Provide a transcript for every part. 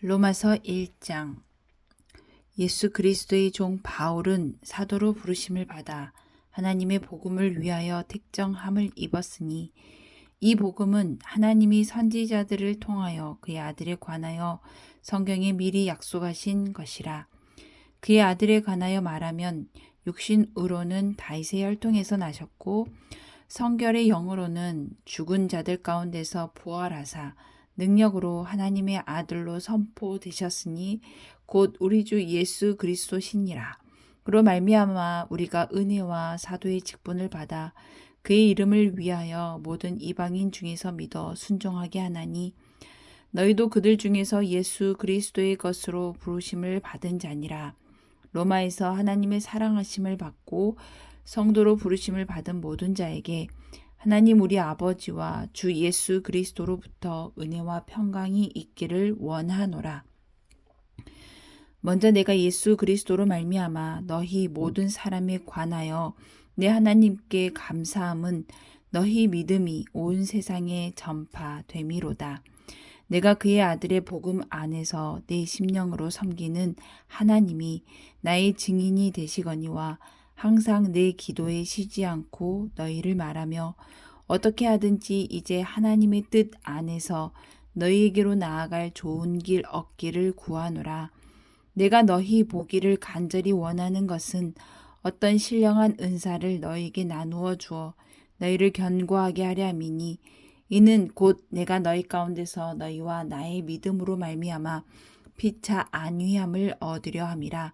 로마서 1장. 예수 그리스도의 종 바울은 사도로 부르심을 받아 하나님의 복음을 위하여 택정함을 입었으니 이 복음은 하나님이 선지자들을 통하여 그의 아들에 관하여 성경에 미리 약속하신 것이라. 그의 아들에 관하여 말하면 육신으로는 다윗의 혈통에서 나셨고 성결의 영으로는 죽은 자들 가운데서 부활하사 능력으로 하나님의 아들로 선포되셨으니 곧 우리 주 예수 그리스도시니라. 그로 말미암아 우리가 은혜와 사도의 직분을 받아 그의 이름을 위하여 모든 이방인 중에서 믿어 순종하게 하나니 너희도 그들 중에서 예수 그리스도의 것으로 부르심을 받은 자니라. 로마에서 하나님의 사랑하심을 받고 성도로 부르심을 받은 모든 자에게 하나님 우리 아버지와 주 예수 그리스도로부터 은혜와 평강이 있기를 원하노라. 먼저 내가 예수 그리스도로 말미암아 너희 모든 사람에 관하여 내 하나님께 감사함은 너희 믿음이 온 세상에 전파됨이로다. 내가 그의 아들의 복음 안에서 내 심령으로 섬기는 하나님이 나의 증인이 되시거니와 항상 내 기도에 쉬지 않고 너희를 말하며 어떻게 하든지 이제 하나님의 뜻 안에서 너희에게로 나아갈 좋은 길 얻기를 구하노라. 내가 너희 보기를 간절히 원하는 것은 어떤 신령한 은사를 너희에게 나누어 주어 너희를 견고하게 하려 함이니 이는 곧 내가 너희 가운데서 너희와 나의 믿음으로 말미암아 피차 안위함을 얻으려 함이라.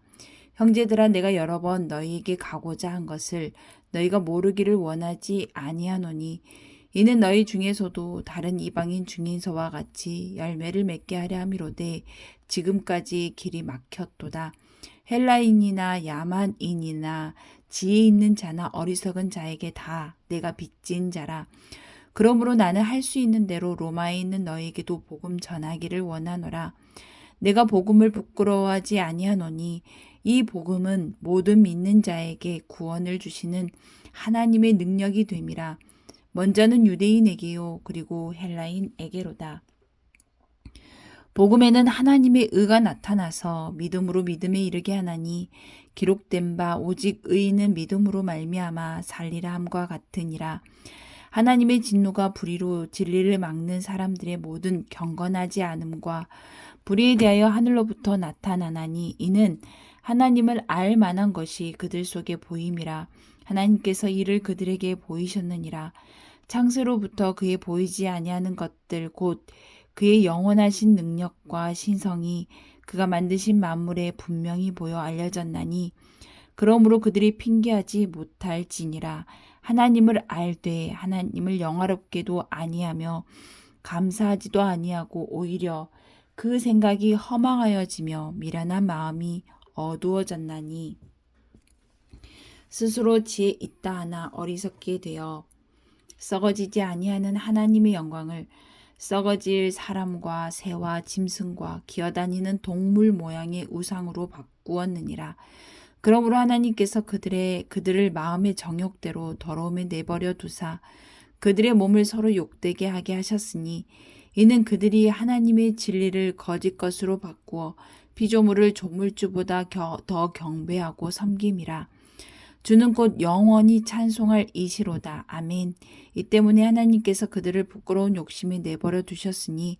형제들아 내가 여러 번 너희에게 가고자 한 것을 너희가 모르기를 원하지 아니하노니 이는 너희 중에서도 다른 이방인 중에서와 같이 열매를 맺게 하려 함이로되 지금까지 길이 막혔도다. 헬라인이나 야만인이나 지혜 있는 자나 어리석은 자에게 다 내가 빚진 자라. 그러므로 나는 할 수 있는 대로 로마에 있는 너희에게도 복음 전하기를 원하노라. 내가 복음을 부끄러워하지 아니하노니 이 복음은 모든 믿는 자에게 구원을 주시는 하나님의 능력이 됨이라. 먼저는 유대인에게요 그리고 헬라인에게로다. 복음에는 하나님의 의가 나타나서 믿음으로 믿음에 이르게 하나니 기록된 바 오직 의인은 믿음으로 말미암아 살리라 함과 같으니라. 하나님의 진노가 불의로 진리를 막는 사람들의 모든 경건하지 않음과 불의에 대하여 하늘로부터 나타나나니 이는 하나님을 알 만한 것이 그들 속에 보임이라. 하나님께서 이를 그들에게 보이셨느니라. 창세로부터 그의 보이지 아니하는 것들 곧 그의 영원하신 능력과 신성이 그가 만드신 만물에 분명히 보여 알려졌나니 그러므로 그들이 핑계하지 못할지니라. 하나님을 알되 하나님을 영화롭게도 아니하며 감사하지도 아니하고 오히려 그 생각이 허망하여지며 미련한 마음이 어두워졌나니 스스로 지혜 있다 하나 어리석게 되어 썩어지지 아니하는 하나님의 영광을 썩어질 사람과 새와 짐승과 기어다니는 동물 모양의 우상으로 바꾸었느니라. 그러므로 하나님께서 그들을 마음의 정욕대로 더러움에 내버려 두사 그들의 몸을 서로 욕되게 하게 하셨으니 이는 그들이 하나님의 진리를 거짓 것으로 바꾸어 피조물을 조물주보다 더 경배하고 섬김이라. 주는 곧 영원히 찬송할 이시로다. 아멘. 이 때문에 하나님께서 그들을 부끄러운 욕심에 내버려 두셨으니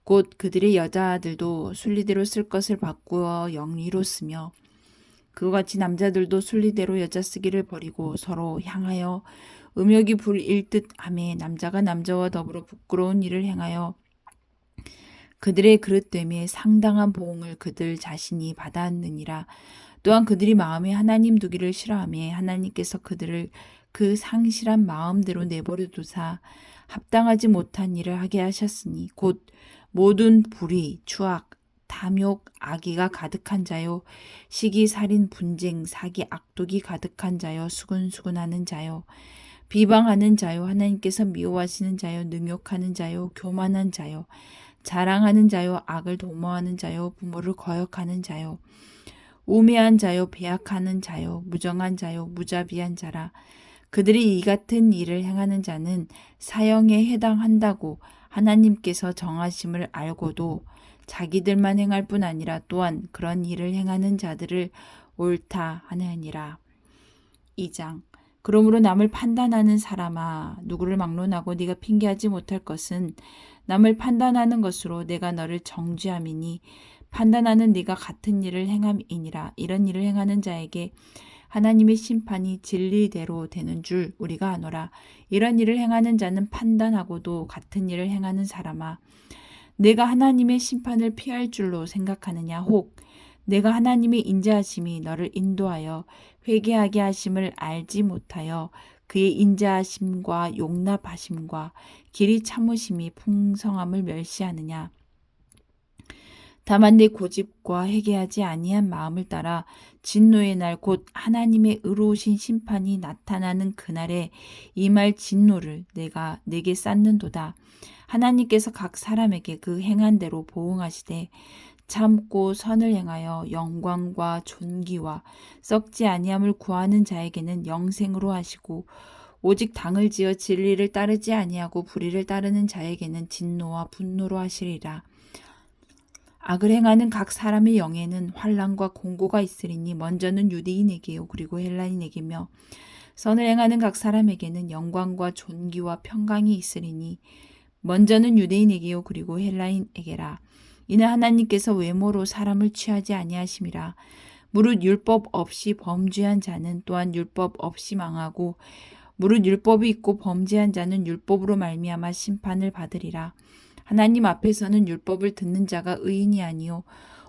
곧 그들의 여자들도 순리대로 쓸 것을 바꾸어 영리로 쓰며 그와 같이 남자들도 순리대로 여자 쓰기를 버리고 서로 향하여 음욕이 불일 듯 하며 남자가 남자와 더불어 부끄러운 일을 행하여 그들의 그릇됨에 상당한 보응을 그들 자신이 받았느니라. 또한 그들이 마음에 하나님 두기를 싫어하며 하나님께서 그들을 그 상실한 마음대로 내버려 두사 합당하지 못한 일을 하게 하셨으니 곧 모든 불의, 추악, 탐욕, 악의가 가득한 자요 시기, 살인, 분쟁, 사기, 악독이 가득한 자요 수근수근하는 자요 비방하는 자요 하나님께서 미워하시는 자요 능욕하는 자요 교만한 자요 자랑하는 자요 악을 도모하는 자요 부모를 거역하는 자요 우매한 자요 배약하는 자요 무정한 자요 무자비한 자라. 그들이 이 같은 일을 행하는 자는 사형에 해당한다고 하나님께서 정하심을 알고도 자기들만 행할 뿐 아니라 또한 그런 일을 행하는 자들을 옳다 하느니라. 2장. 그러므로 남을 판단하는 사람아, 누구를 막론하고 네가 핑계하지 못할 것은 남을 판단하는 것으로 내가 너를 정죄함이니 판단하는 네가 같은 일을 행함이니라. 이런 일을 행하는 자에게 하나님의 심판이 진리대로 되는 줄 우리가 아노라. 이런 일을 행하는 자는 판단하고도 같은 일을 행하는 사람아, 내가 하나님의 심판을 피할 줄로 생각하느냐? 혹 내가 하나님의 인자하심이 너를 인도하여 회개하게 하심을 알지 못하여 그의 인자하심과 용납하심과 길이 참으심이 풍성함을 멸시하느냐? 다만 내 고집과 회개하지 아니한 마음을 따라 진노의 날 곧 하나님의 의로우신 심판이 나타나는 그날에 임할 진노를 내가 내게 쌓는도다. 하나님께서 각 사람에게 그 행한 대로 보응하시되 참고 선을 행하여 영광과 존귀와 썩지 아니함을 구하는 자에게는 영생으로 하시고 오직 당을 지어 진리를 따르지 아니하고 불의를 따르는 자에게는 진노와 분노로 하시리라. 악을 행하는 각 사람의 영에는 환난과 공고가 있으리니 먼저는 유대인에게요 그리고 헬라인에게며 선을 행하는 각 사람에게는 영광과 존귀와 평강이 있으리니 먼저는 유대인에게요 그리고 헬라인에게라. 이는 하나님께서 외모로 사람을 취하지 아니하심이라. 무릇 율법 없이 범죄한 자는 또한 율법 없이 망하고 무릇 율법이 있고 범죄한 자는 율법으로 말미암아 심판을 받으리라. 하나님 앞에서는 율법을 듣는 자가 의인이 아니요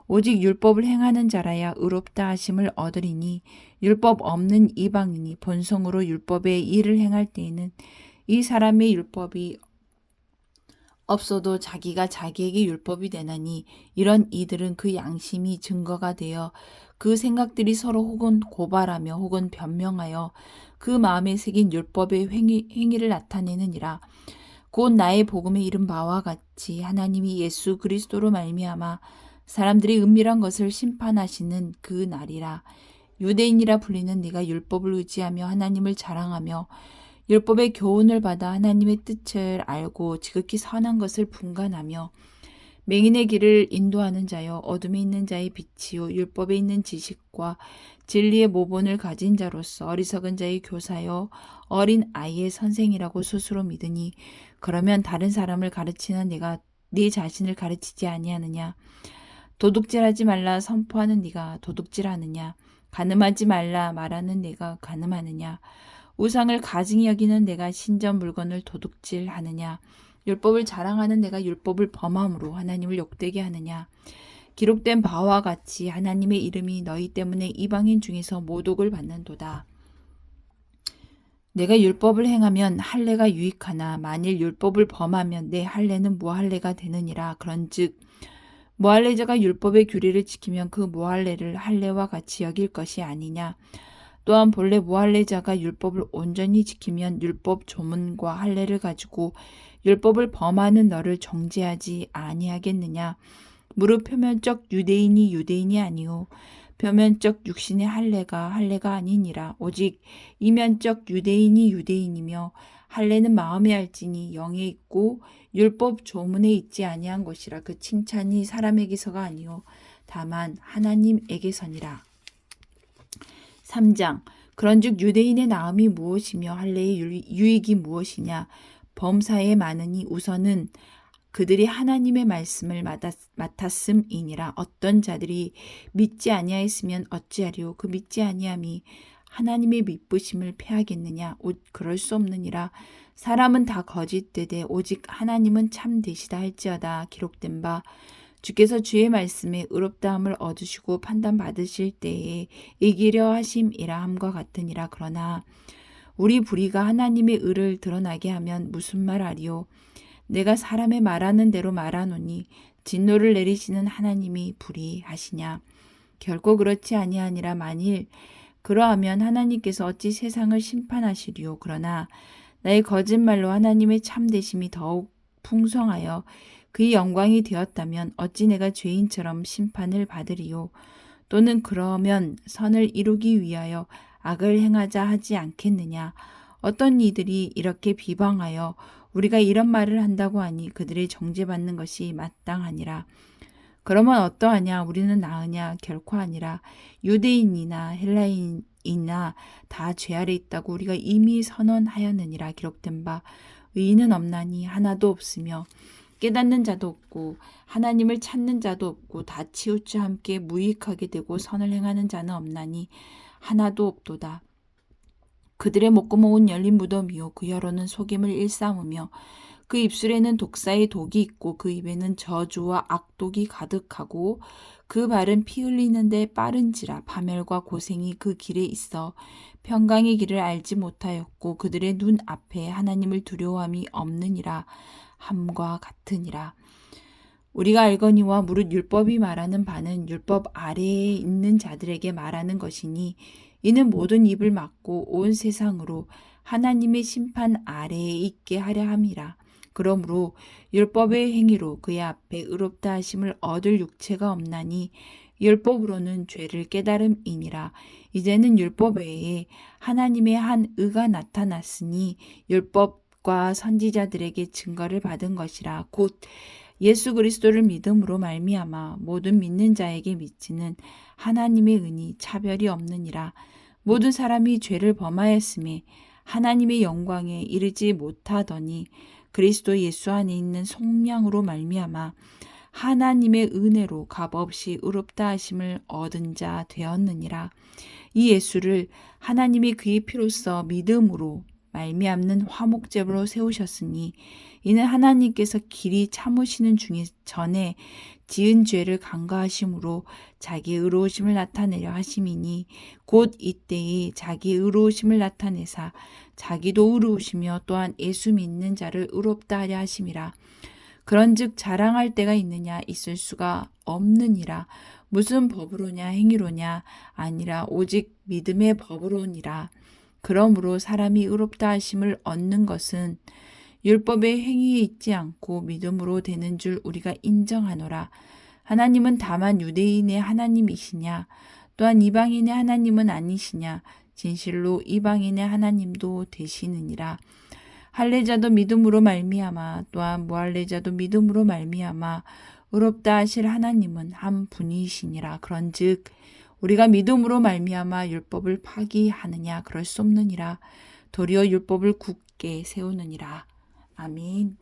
오직 율법을 행하는 자라야 의롭다 하심을 얻으리니 율법 없는 이방인이 본성으로 율법의 일을 행할 때에는 이 사람의 율법이 없어도 자기가 자기에게 율법이 되나니 이런 이들은 그 양심이 증거가 되어 그 생각들이 서로 혹은 고발하며 혹은 변명하여 그 마음에 새긴 율법의 행위를 나타내느니라. 곧 나의 복음에 이른 바와 같이 하나님이 예수 그리스도로 말미암아 사람들이 은밀한 것을 심판하시는 그 날이라. 유대인이라 불리는 네가 율법을 의지하며 하나님을 자랑하며 율법의 교훈을 받아 하나님의 뜻을 알고 지극히 선한 것을 분간하며 맹인의 길을 인도하는 자여 어둠에 있는 자의 빛이요 율법에 있는 지식과 진리의 모본을 가진 자로서 어리석은 자의 교사여 어린 아이의 선생이라고 스스로 믿으니 그러면 다른 사람을 가르치는 네가 네 자신을 가르치지 아니하느냐? 도둑질하지 말라 선포하는 네가 도둑질하느냐? 간음하지 말라 말하는 네가 간음하느냐? 우상을 가증히 여기는 내가 신전 물건을 도둑질하느냐? 율법을 자랑하는 내가 율법을 범함으로 하나님을 욕되게 하느냐? 기록된 바와 같이 하나님의 이름이 너희 때문에 이방인 중에서 모독을 받는도다. 내가 율법을 행하면 할례가 유익하나 만일 율법을 범하면 내 할례는 무할례가 되느니라. 그런즉 무할례자가 율법의 규례를 지키면 그 무할례를 할례와 같이 여길 것이 아니냐? 또한 본래 무할례자가 율법을 온전히 지키면 율법 조문과 할례를 가지고 율법을 범하는 너를 정죄하지 아니하겠느냐? 무릇 표면적 유대인이 유대인이 아니요 표면적 육신의 할례가 아니니라. 오직 이면적 유대인이 유대인이며 할례는 마음에 알지니 영에 있고 율법 조문에 있지 아니한 것이라. 그 칭찬이 사람에게서가 아니요 다만 하나님에게서니라. 3장. 그런즉 유대인의 나음이 무엇이며 할례의 유익이 무엇이냐? 범사에 많으니 우선은 그들이 하나님의 말씀을 맡았음이니라. 어떤 자들이 믿지 아니하였으면 어찌하리요? 그 믿지 아니함이 하나님의 미쁘심을 패하겠느냐? 그럴 수 없느니라. 사람은 다 거짓되되 오직 하나님은 참되시다 할지어다. 기록된 바 주께서 주의 말씀에 의롭다함을 얻으시고 판단받으실 때에 이기려 하심이라 함과 같으니라. 그러나 우리 불의가 하나님의 의를 드러나게 하면 무슨 말하리요? 내가 사람의 말하는 대로 말하노니 진노를 내리시는 하나님이 불의하시냐? 결코 그렇지 아니하니라. 만일 그러하면 하나님께서 어찌 세상을 심판하시리요? 그러나 나의 거짓말로 하나님의 참되심이 더욱 풍성하여 그의 영광이 되었다면 어찌 내가 죄인처럼 심판을 받으리요? 또는 그러면 선을 이루기 위하여 악을 행하자 하지 않겠느냐? 어떤 이들이 이렇게 비방하여 우리가 이런 말을 한다고 하니 그들의 정죄받는 것이 마땅하니라. 그러면 어떠하냐? 우리는 나으냐? 결코 아니라 유대인이나 헬라인이나 다 죄 아래 있다고 우리가 이미 선언하였느니라. 기록된 바 의인은 없나니 하나도 없으며 깨닫는 자도 없고 하나님을 찾는 자도 없고 다 치우쳐 함께 무익하게 되고 선을 행하는 자는 없나니 하나도 없도다. 그들의 목구멍은 열린 무덤이요 그 혀로는 속임을 일삼으며 그 입술에는 독사의 독이 있고 그 입에는 저주와 악독이 가득하고 그 발은 피 흘리는데 빠른지라 파멸과 고생이 그 길에 있어 평강의 길을 알지 못하였고 그들의 눈 앞에 하나님을 두려워함이 없느니라 함과 같으니라. 우리가 알거니와 무릇 율법이 말하는 바는 율법 아래에 있는 자들에게 말하는 것이니 이는 모든 입을 막고 온 세상으로 하나님의 심판 아래에 있게 하려 함이라. 그러므로 율법의 행위로 그의 앞에 의롭다 하심을 얻을 육체가 없나니 율법으로는 죄를 깨달음이니라. 이제는 율법 외에 하나님의 한 의가 나타났으니 율법과 선지자들에게 증거를 받은 것이라. 곧 예수 그리스도를 믿음으로 말미암아 모든 믿는 자에게 미치는 하나님의 은이 차별이 없느니라. 모든 사람이 죄를 범하였음에 하나님의 영광에 이르지 못하더니 그리스도 예수 안에 있는 속량으로 말미암아 하나님의 은혜로 값없이 의롭다 하심을 얻은 자 되었느니라. 이 예수를 하나님이 그의 피로써 믿음으로 말미암는 화목제물로 세우셨으니 이는 하나님께서 길이 참으시는 중에 전에 지은 죄를 간과하심으로 자기의 의로우심을 나타내려 하심이니 곧 이때에 자기의 의로우심을 나타내사 자기도 의로우시며 또한 예수 믿는 자를 의롭다 하려 하심이라. 그런즉 자랑할 때가 있느냐? 있을 수가 없느니라. 무슨 법으로냐? 행위로냐? 아니라 오직 믿음의 법으로니라. 그러므로 사람이 의롭다 하심을 얻는 것은 율법의 행위에 있지 않고 믿음으로 되는 줄 우리가 인정하노라. 하나님은 다만 유대인의 하나님이시냐? 또한 이방인의 하나님은 아니시냐? 진실로 이방인의 하나님도 되시느니라. 할례자도 믿음으로 말미암아 또한 무할례자도 믿음으로 말미암아 의롭다 하실 하나님은 한 분이시니라. 그런즉 우리가 믿음으로 말미암아 율법을 파기하느냐? 그럴 수 없느니라. 도리어 율법을 굳게 세우느니라. 아멘.